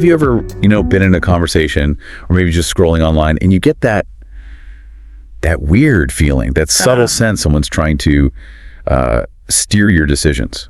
Have you ever, been in a conversation or maybe just scrolling online and you get that weird feeling, that subtle sense someone's trying to steer your decisions,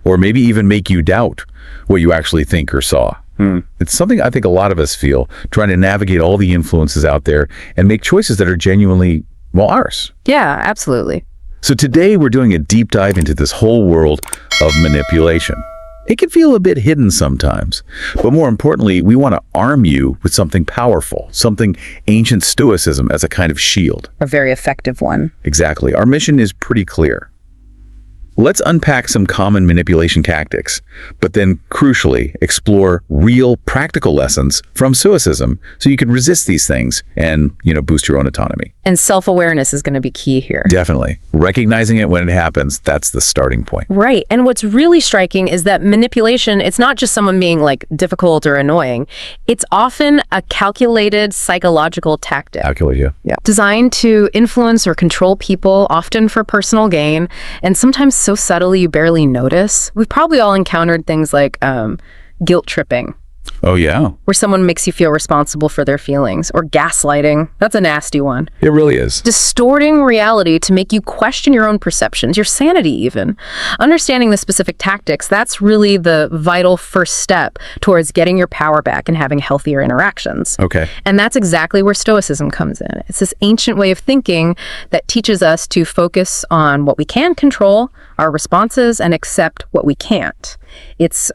or maybe even make you doubt what you actually think or saw. It's something I think a lot of us feel, trying to navigate all the influences out there and make choices that are genuinely, ours. Yeah, absolutely. So today we're doing a deep dive into this whole world of manipulation. It can feel a bit hidden sometimes, but more importantly, we want to arm you with something powerful, something ancient Stoicism as a kind of shield. A very effective one. Exactly. Our mission is pretty clear. Let's unpack some common manipulation tactics, but then crucially explore real practical lessons from Stoicism so you can resist these things and, boost your own autonomy. And self-awareness is going to be key here. Definitely. Recognizing it when it happens, that's the starting point. Right. And what's really striking is that manipulation, it's not just someone being difficult or annoying. It's often a calculated psychological tactic. Yeah. Designed to influence or control people, often for personal gain, and sometimes so subtly you barely notice. We've probably all encountered things like guilt tripping. Oh, yeah. Where someone makes you feel responsible for their feelings. Or gaslighting. That's a nasty one. It really is. Distorting reality to make you question your own perceptions, your sanity even. Understanding the specific tactics, that's really the vital first step towards getting your power back and having healthier interactions. Okay. And that's exactly where Stoicism comes in. It's this ancient way of thinking that teaches us to focus on what we can control, our responses, and accept what we can't. It's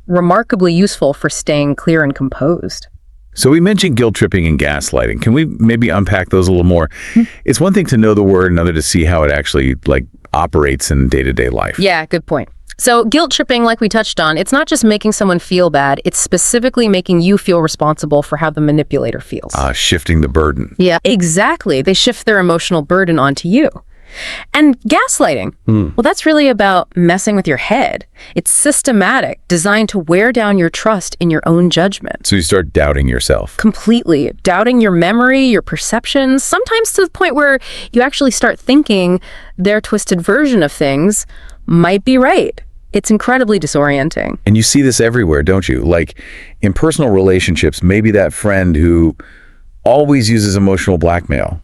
remarkably useful for staying clear and composed. So we mentioned guilt tripping and gaslighting. Can we maybe unpack those a little more? It's one thing to know the word, another to see how it actually operates in day-to-day life. Yeah, good point. So guilt tripping, like we touched on, it's not just making someone feel bad, it's specifically making you feel responsible for how the manipulator feels. Shifting the burden. Yeah, exactly. They shift their emotional burden onto you. And gaslighting, well, that's really about messing with your head. It's systematic, designed to wear down your trust in your own judgment. So you start doubting yourself. Completely. Doubting your memory, your perceptions, sometimes to the point where you actually start thinking their twisted version of things might be right. It's incredibly disorienting. And you see this everywhere, don't you? Like in personal relationships, maybe that friend who always uses emotional blackmail,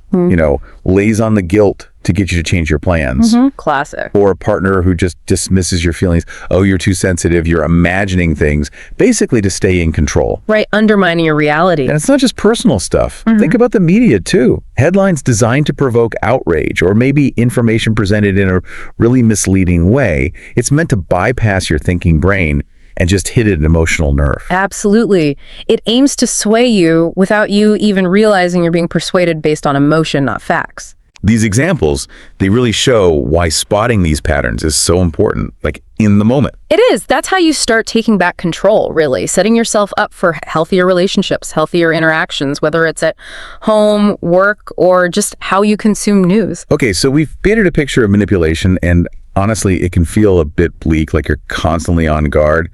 lays on the guilt to get you to change your plans. Classic. Or a partner who just dismisses your feelings. Oh, you're too sensitive. You're imagining things, basically to stay in control. Right, undermining your reality. And it's not just personal stuff. Think about the media, too. Headlines designed to provoke outrage, or maybe information presented in a really misleading way. It's meant to bypass your thinking brain and just hit an emotional nerve. Absolutely. It aims to sway you without you even realizing you're being persuaded based on emotion, not facts. These examples, they really show why spotting these patterns is so important, in the moment. It is. That's how you start taking back control, really. Setting yourself up for healthier relationships, healthier interactions, whether it's at home, work, or just how you consume news. Okay, so we've painted a picture of manipulation, and honestly, it can feel a bit bleak, like you're constantly on guard.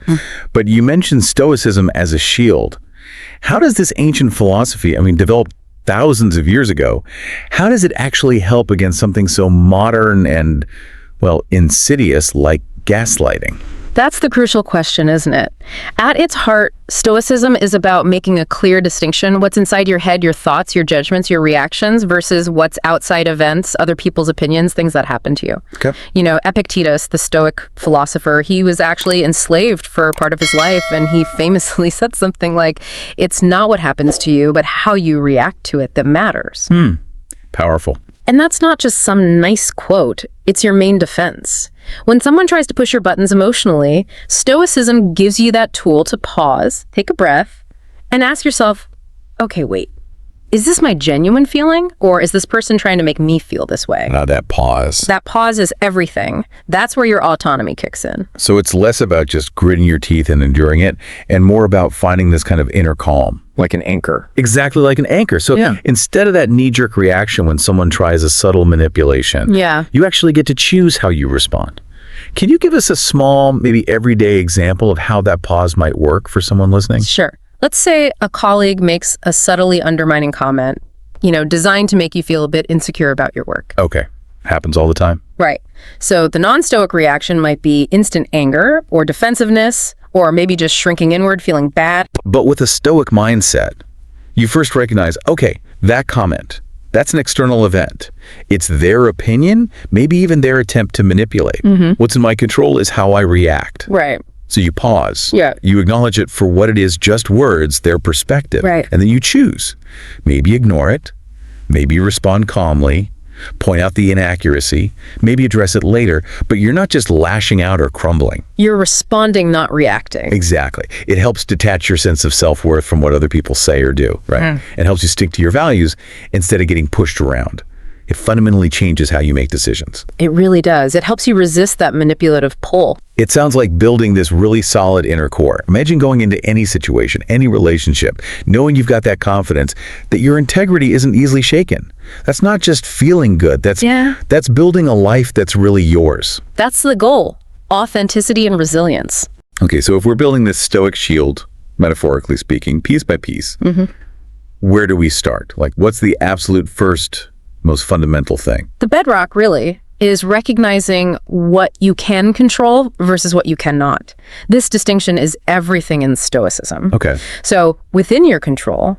But you mentioned Stoicism as a shield. How does this ancient philosophy, develop thousands of years ago, how does it actually help against something so modern and, insidious like gaslighting? That's the crucial question, isn't it? At its heart, Stoicism is about making a clear distinction. What's inside your head, your thoughts, your judgments, your reactions, versus what's outside events, other people's opinions, things that happen to you. Okay. Epictetus, the Stoic philosopher, he was actually enslaved for part of his life, and he famously said something like, it's not what happens to you, but how you react to it that matters. Powerful. And that's not just some nice quote, it's your main defense. When someone tries to push your buttons emotionally, Stoicism gives you that tool to pause, take a breath, and ask yourself, okay, wait, is this my genuine feeling, or is this person trying to make me feel this way? That pause. That pause is everything. That's where your autonomy kicks in. So it's less about just gritting your teeth and enduring it, and more about finding this kind of inner calm. Like an anchor. Exactly like an anchor. So instead of that knee-jerk reaction when someone tries a subtle manipulation, you actually get to choose how you respond. Can you give us a small, maybe everyday example of how that pause might work for someone listening? Sure. Let's say a colleague makes a subtly undermining comment, designed to make you feel a bit insecure about your work. Okay. Happens all the time. Right. So the non-Stoic reaction might be instant anger or defensive or maybe just shrinking inward, feeling bad. But with a Stoic mindset, you first recognize, okay, that comment, that's an external event. It's their opinion, maybe even their attempt to manipulate. What's in my control is how I react. Right. So you pause. Yeah. You acknowledge it for what it is, just words, their perspective. Right. And then you choose. Maybe ignore it. Maybe respond calmly. Point out the inaccuracy. Maybe address it later. But you're not just lashing out or crumbling. You're responding, not reacting. Exactly. It helps detach your sense of self-worth from what other people say or do, right? And helps you stick to your values instead of getting pushed around. It fundamentally changes how you make decisions. It really does. It helps you resist that manipulative pull. It sounds like building this really solid inner core. Imagine going into any situation, any relationship, knowing you've got that confidence that your integrity isn't easily shaken. That's not just feeling good. That's building a life that's really yours. That's the goal. Authenticity and resilience. Okay, so if we're building this Stoic shield, metaphorically speaking, piece by piece, where do we start? Like, what's the absolute first, most fundamental thing? The bedrock, really, is recognizing what you can control versus what you cannot. This distinction is everything in Stoicism. Okay. So within your control,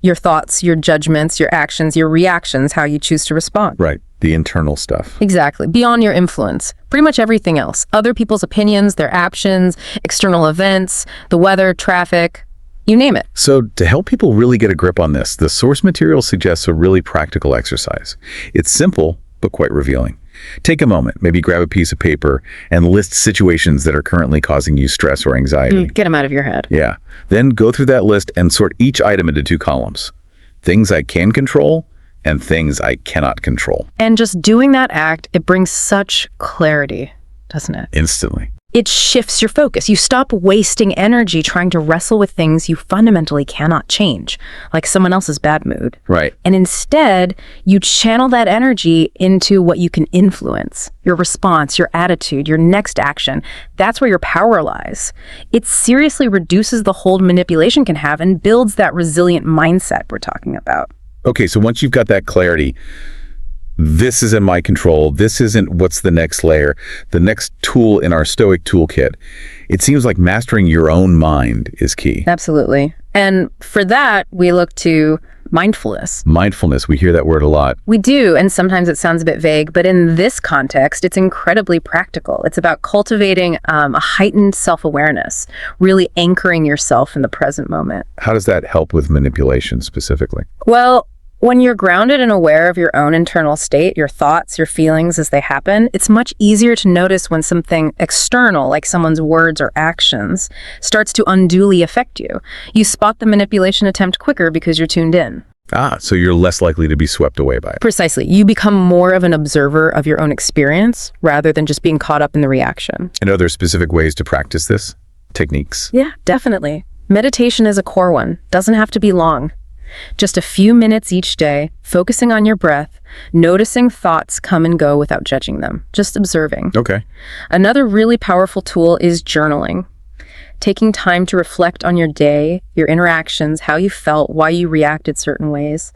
your thoughts, your judgments, your actions, your reactions, how you choose to respond. Right. The internal stuff. Exactly. Beyond your influence. Pretty much everything else. Other people's opinions, their actions, external events, the weather, traffic, you name it. So to help people really get a grip on this, the source material suggests a really practical exercise. It's simple, but quite revealing. Take a moment, maybe grab a piece of paper and list situations that are currently causing you stress or anxiety. Get them out of your head. Yeah. Then go through that list and sort each item into 2 columns. Things I can control and things I cannot control. And just doing that act, it brings such clarity, doesn't it? Instantly. It shifts your focus. You stop wasting energy trying to wrestle with things you fundamentally cannot change, like someone else's bad mood. Right. And instead, you channel that energy into what you can influence, your response, your attitude, your next action. That's where your power lies. It seriously reduces the hold manipulation can have and builds that resilient mindset we're talking about. Okay, so once you've got that clarity, this is in my control, this isn't, what's the next layer, the next tool in our Stoic toolkit. It seems like mastering your own mind is key. Absolutely. And for that, we look to mindfulness. Mindfulness, we hear that word a lot. We do, and sometimes it sounds a bit vague, but in this context, it's incredibly practical. It's about cultivating a heightened self-awareness, really anchoring yourself in the present moment. How does that help with manipulation specifically? Well, when you're grounded and aware of your own internal state, your thoughts, your feelings as they happen, it's much easier to notice when something external, like someone's words or actions, starts to unduly affect you. You spot the manipulation attempt quicker because you're tuned in. So you're less likely to be swept away by it. Precisely. You become more of an observer of your own experience rather than just being caught up in the reaction. And are there specific ways to practice this? Techniques? Yeah, definitely. Meditation is a core one. Doesn't have to be long. Just a few minutes each day, focusing on your breath, noticing thoughts come and go without judging them, just observing. Okay. Another really powerful tool is journaling. Taking time to reflect on your day, your interactions, how you felt, why you reacted certain ways.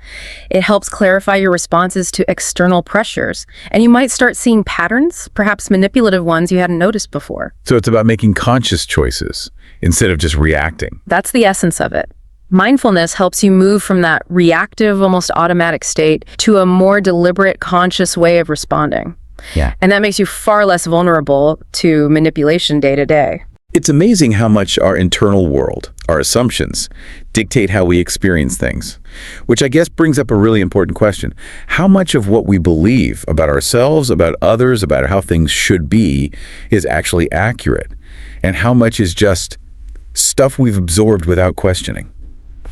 It helps clarify your responses to external pressures, and you might start seeing patterns, perhaps manipulative ones you hadn't noticed before. So it's about making conscious choices instead of just reacting. That's the essence of it. Mindfulness helps you move from that reactive, almost automatic state to a more deliberate, conscious way of responding. Yeah. And that makes you far less vulnerable to manipulation day to day. It's amazing how much our internal world, our assumptions, dictate how we experience things. Which I guess brings up a really important question. How much of what we believe about ourselves, about others, about how things should be, is actually accurate? And how much is just stuff we've absorbed without questioning?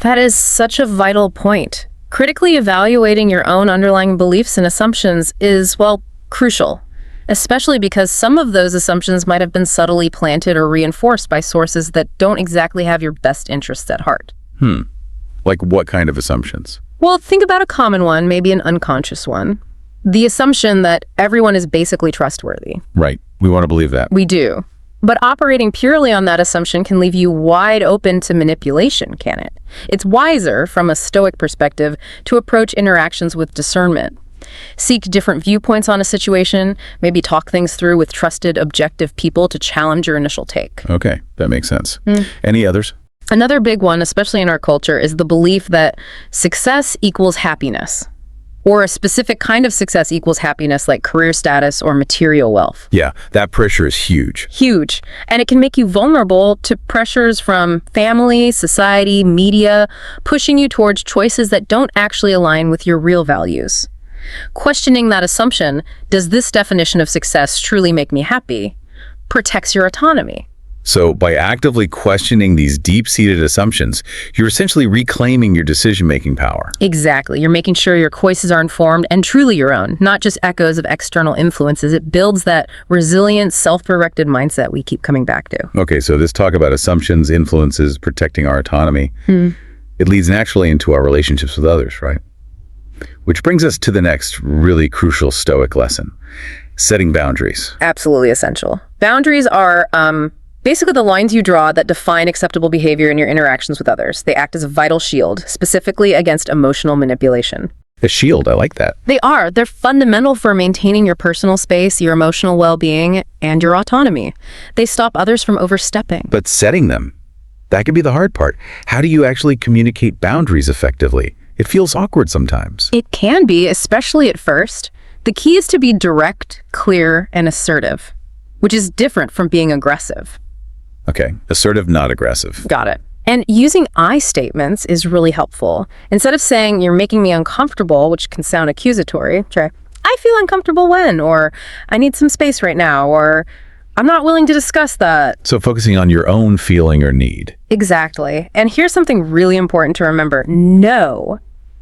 That is such a vital point. Critically evaluating your own underlying beliefs and assumptions is, well, crucial, especially because some of those assumptions might have been subtly planted or reinforced by sources that don't exactly have your best interests at heart. Like what kind of assumptions? Well, think about a common one, maybe an unconscious one. The assumption that everyone is basically trustworthy. Right. We want to believe that. We do. But operating purely on that assumption can leave you wide open to manipulation, can it? It's wiser, from a Stoic perspective, to approach interactions with discernment. Seek different viewpoints on a situation, maybe talk things through with trusted, objective people to challenge your initial take. Okay, that makes sense. Any others? Another big one, especially in our culture, is the belief that success equals happiness, or a specific kind of success equals happiness, like career status or material wealth. Yeah, that pressure is huge. Huge. And it can make you vulnerable to pressures from family, society, media, pushing you towards choices that don't actually align with your real values. Questioning that assumption, does this definition of success truly make me happy, protects your autonomy. So by actively questioning these deep-seated assumptions, you're essentially reclaiming your decision-making power. Exactly. You're making sure your choices are informed and truly your own, not just echoes of external influences. It builds that resilient, self-directed mindset we keep coming back to. Okay, so this talk about assumptions, influences, protecting our autonomy, it leads naturally into our relationships with others, right? Which brings us to the next really crucial Stoic lesson, setting boundaries. Absolutely essential. Boundaries are basically the lines you draw that define acceptable behavior in your interactions with others. They act as a vital shield, specifically against emotional manipulation. A shield, I like that. They are. They're fundamental for maintaining your personal space, your emotional well-being, and your autonomy. They stop others from overstepping. But setting them, that can be the hard part. How do you actually communicate boundaries effectively? It feels awkward sometimes. It can be, especially at first. The key is to be direct, clear, and assertive, which is different from being aggressive. Okay, assertive, not aggressive. Got it. And using I statements is really helpful. Instead of saying, you're making me uncomfortable, which can sound accusatory, try, I feel uncomfortable when, or I need some space right now, or I'm not willing to discuss that. So focusing on your own feeling or need. Exactly. And here's something really important to remember. No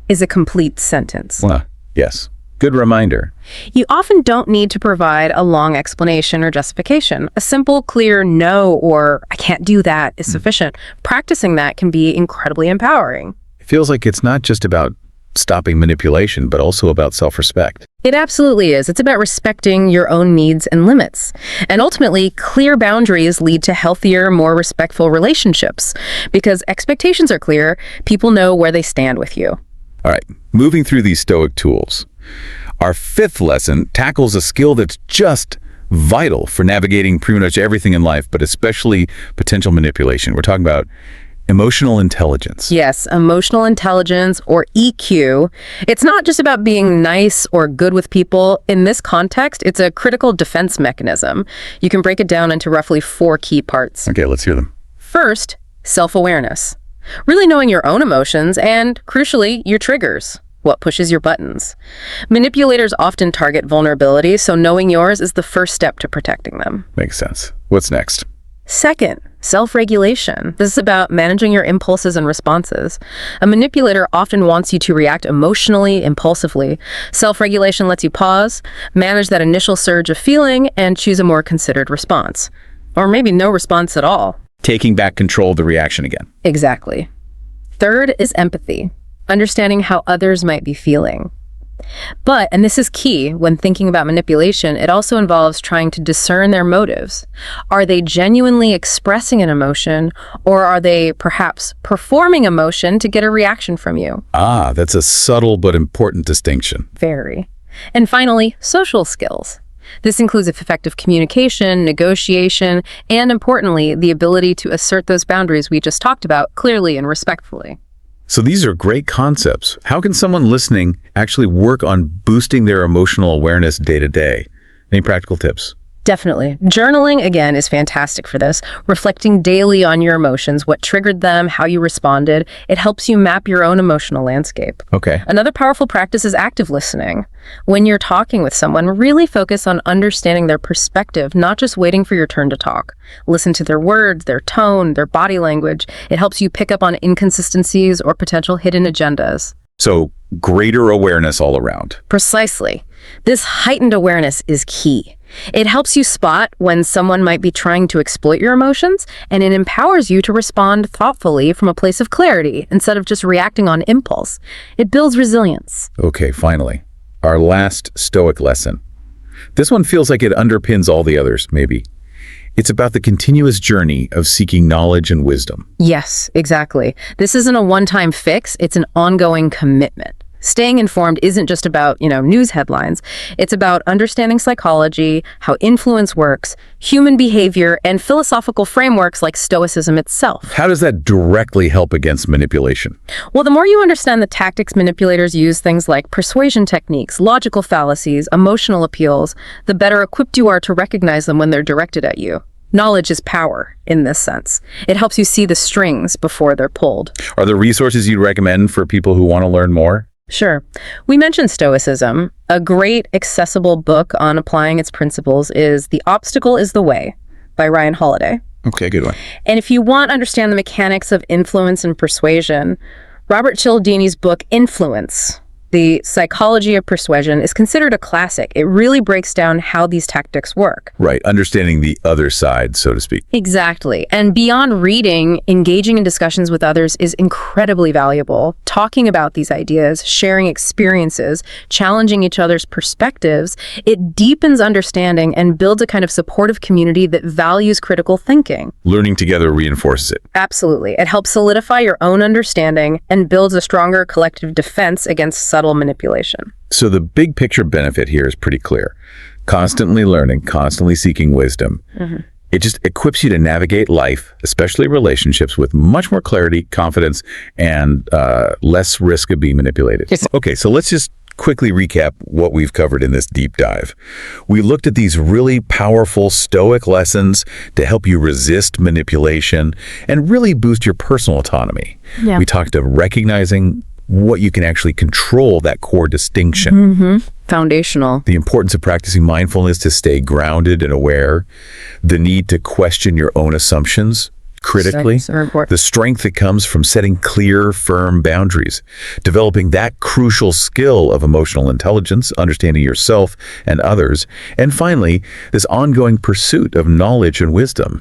is a complete sentence. Well, yes. Good reminder. You often don't need to provide a long explanation or justification. A simple, clear no or I can't do that is sufficient. Practicing that can be incredibly empowering. It feels like it's not just about stopping manipulation, but also about self-respect. It absolutely is. It's about respecting your own needs and limits. And ultimately, clear boundaries lead to healthier, more respectful relationships. Because expectations are clear, people know where they stand with you. All right, moving through these Stoic tools. Our fifth lesson tackles a skill that's just vital for navigating pretty much everything in life, but especially potential manipulation. We're talking about emotional intelligence. Yes, emotional intelligence, or EQ. It's not just about being nice or good with people. In this context, it's a critical defense mechanism. You can break it down into roughly 4 key parts. Okay, let's hear them. First, self-awareness. Really knowing your own emotions and, crucially, your triggers. What pushes your buttons. Manipulators often target vulnerability, so knowing yours is the first step to protecting them. Makes sense. What's next? Second, self-regulation. This is about managing your impulses and responses. A manipulator often wants you to react emotionally, impulsively. Self-regulation lets you pause, manage that initial surge of feeling, and choose a more considered response. Or maybe no response at all. Taking back control of the reaction again. Exactly. Third is empathy. Understanding how others might be feeling. But, and this is key when thinking about manipulation, it also involves trying to discern their motives. Are they genuinely expressing an emotion, or are they perhaps performing emotion to get a reaction from you? Ah, that's a subtle but important distinction. Very. And finally, social skills. This includes effective communication, negotiation, and importantly, the ability to assert those boundaries we just talked about clearly and respectfully. So these are great concepts. How can someone listening actually work on boosting their emotional awareness day to day? Any practical tips? Definitely. Journaling, again, is fantastic for this. Reflecting daily on your emotions, what triggered them, how you responded. It helps you map your own emotional landscape. Okay. Another powerful practice is active listening. When you're talking with someone, really focus on understanding their perspective, not just waiting for your turn to talk. Listen to their words, their tone, their body language. It helps you pick up on inconsistencies or potential hidden agendas. So greater awareness all around. Precisely. This heightened awareness is key. It helps you spot when someone might be trying to exploit your emotions, and it empowers you to respond thoughtfully from a place of clarity instead of just reacting on impulse. It builds resilience. Okay, finally, our last Stoic lesson. This one feels like it underpins all the others, maybe. It's about the continuous journey of seeking knowledge and wisdom. Yes, exactly. This isn't a one-time fix, it's an ongoing commitment. Staying informed isn't just about, news headlines. It's about understanding psychology, how influence works, human behavior, and philosophical frameworks like Stoicism itself. How does that directly help against manipulation? Well, the more you understand the tactics manipulators use, things like persuasion techniques, logical fallacies, emotional appeals, the better equipped you are to recognize them when they're directed at you. Knowledge is power in this sense. It helps you see the strings before they're pulled. Are there resources you'd recommend for people who want to learn more? Sure. We mentioned Stoicism. A great accessible book on applying its principles is The Obstacle is the Way by Ryan Holiday. Okay, good one. And if you want to understand the mechanics of influence and persuasion, Robert Cialdini's book Influence, The Psychology of Persuasion, is considered a classic. It really breaks down how these tactics work. Right, understanding the other side, so to speak. Exactly. And beyond reading, engaging in discussions with others is incredibly valuable. Talking about these ideas, sharing experiences, challenging each other's perspectives, it deepens understanding and builds a kind of supportive community that values critical thinking. Learning together reinforces it. Absolutely. It helps solidify your own understanding and builds a stronger collective defense against subtle manipulation. So the big picture benefit here is pretty clear. Constantly learning, constantly seeking wisdom. It just equips you to navigate life, especially relationships, with much more clarity, confidence, and less risk of being manipulated. Okay, so let's just quickly recap what we've covered in this deep dive. We looked at these really powerful Stoic lessons to help you resist manipulation and really boost your personal autonomy. We talked of recognizing what you can actually control, that core distinction. Foundational. The importance of practicing mindfulness to stay grounded and aware. The need to question your own assumptions critically. So important. The strength that comes from setting clear, firm boundaries. Developing that crucial skill of emotional intelligence, understanding yourself and others. And finally, this ongoing pursuit of knowledge and wisdom.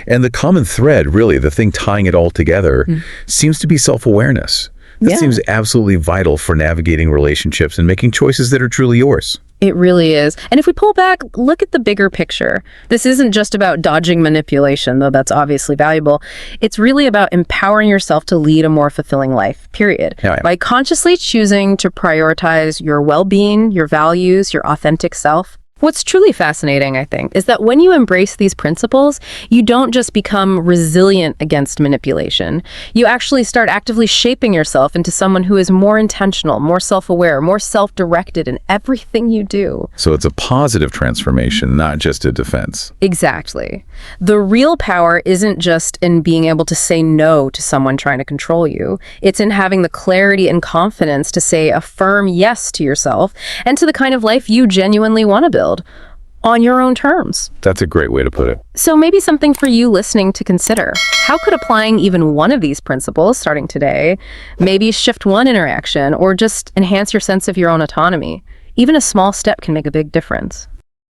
And the common thread, really, the thing tying it all together, seems to be self-awareness. That seems absolutely vital for navigating relationships and making choices that are truly yours. It really is. And if we pull back, look at the bigger picture. This isn't just about dodging manipulation, though that's obviously valuable. It's really about empowering yourself to lead a more fulfilling life, period. By consciously choosing to prioritize your well-being, your values, your authentic self. What's truly fascinating, I think, is that when you embrace these principles, you don't just become resilient against manipulation. You actually start actively shaping yourself into someone who is more intentional, more self-aware, more self-directed in everything you do. So it's a positive transformation, not just a defense. Exactly. The real power isn't just in being able to say no to someone trying to control you. It's in having the clarity and confidence to say a firm yes to yourself and to the kind of life you genuinely want to build. On your own terms. That's a great way to put it. So maybe something for you listening to consider. How could applying even one of these principles starting today maybe shift one interaction or just enhance your sense of your own autonomy? Even a small step can make a big difference.